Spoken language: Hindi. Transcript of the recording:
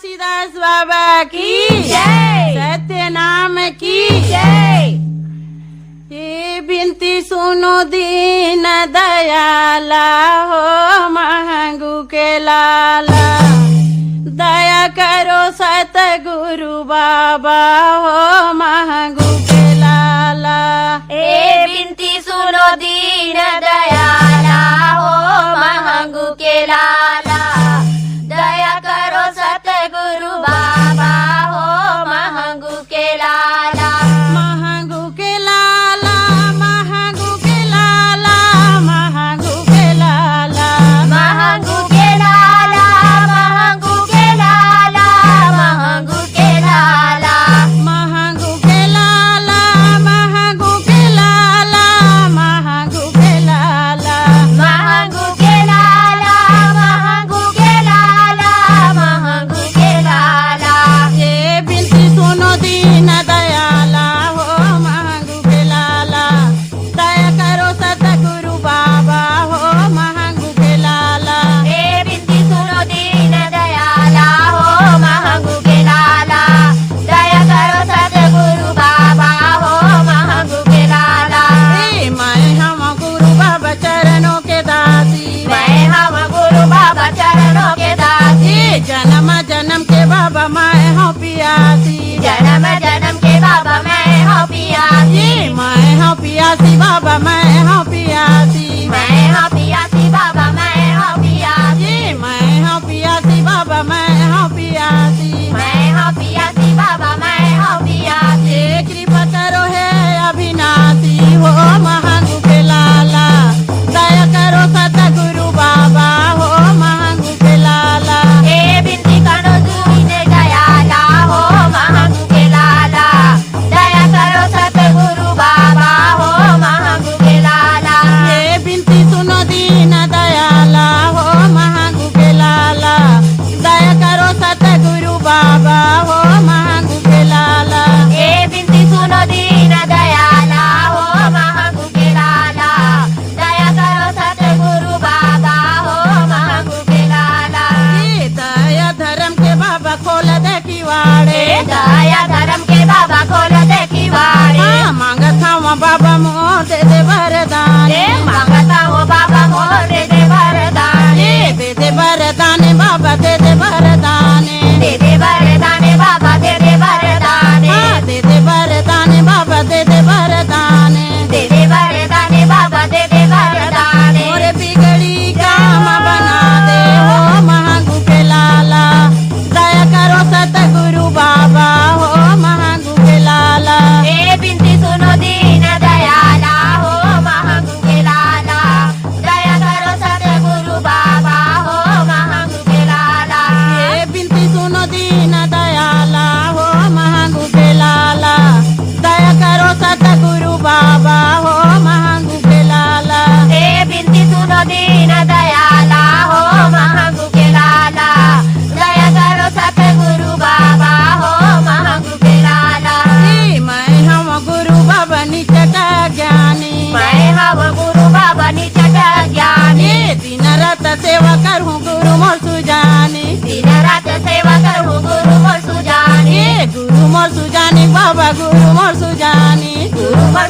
तुलसीदास बाबा की जय। सत्य नाम की जय। ये बिनती सुनो दीन दयाला हो महंगू के लाला, दया करो सतगुरु बाबा हो महंगू के लाला। ए बिनती सुनो दीन दयाला हो महंगू के लाला, दया करो सतगुरु बाबा हो महंगू के लाला। महंगू के लाला, महंगू के लाला, महंगू के लाला, महंगू के लाला, महंगू के लाला, महंगू के लाला, महंगू के लाला, महंगू के लाला, महंगू के लाला, महंगू के लाला, महंगू के लाला, महंगू के लाला। ये बिनती सुनो दीन दयाला हो महंगू के लाला, दया करो सतगुरु बाबा हो महंगू के लाला। ए बिनती सुनो दीन दयाला हो महंगू के लाला, दया करो सतगुरु बाबा हो महंगू के लाला। ए मैं हम गुरु बाबा चरणों के दासी, मैं हम गुरु बाबा चरणों के दासी, ए जन्म जन्म के बाबा मैं हूँ पियासी, जन्म जन्म के बाबा मैं हूँ पियासी, ए मैं हूँ पियासी बाबा मैं हूँ पियासी, मैं हूँ पियासी बाबा मैं हूँ पियासी, ए मैं हूँ पियासी बाबा मैं हूँ पियासी। मैं हूँ पियासी बाबा मैं हूँ पियासी। ये कृपा करो है अविनाशी हो महंगू के लाला, दया करो सतगुरु बाबा हो महंगू के लाला। ए बिनती करो दीन दयाला हो महंगू के लाला, दया करो सतगुरु बाबा हो महंगू के लाला। ये बिनती सुनो दीन दयाला हो महंगू के लाला, दया करो सतगुरु बाबा हो महंगू के लाला। ए बिनती सुनो दीन दयाला हो महंगू के लाला, दया करो सतगुरु बाबा हो महंगू के लाला। ये दया धर्म के बाबा खोल दे किवाड़े, ए दया धर्म के बाबा खोल दे किवाड़े, हाँ मांगत हूँ बाबा मोर दे दे वरदान, ए मांगता हो बाबा मोर दे दे वरदान, दे दे वरदान बाबा दे दे वरदान, दे दे वरदान बाबा दे दे वरदान, हाँ दे दे वरदान बाबा दे दे वरदान। दे दे वरदान बाबा दे दे वरदान। मोरे बिगड़ी काम बना दे हो महंगू के लाला, दया करो सतगुरु बाबा हो महंगू के लाला। ए बिनती सुनो दीन दयाला हो महंगू के लाला, दया करो सतगुरु बाबा हो महंगू के लाला। ये बिनती सुनो दीन दयाला हो महंगू के लाला, दया करो सतगुरु बाबा हो महंगू के लाला। ए बिनती सुनो दीन दयाला हो महंगू के लाला, दया करो सतगुरु बाबा हो महंगू के लाला। ए मैं हम गुरु बाबा निचट ज्ञानी, मैं हव गुरु बाबा निचट ज्ञानी, ए दिन रात सेवा करूँ गुरु मोर सुजानी, दिन रात सेवा करूँ गुरु मोर सुजानी, ए गुरु मोर सुजानी बाबा गुरु मोर सुजानी। गुरु मोर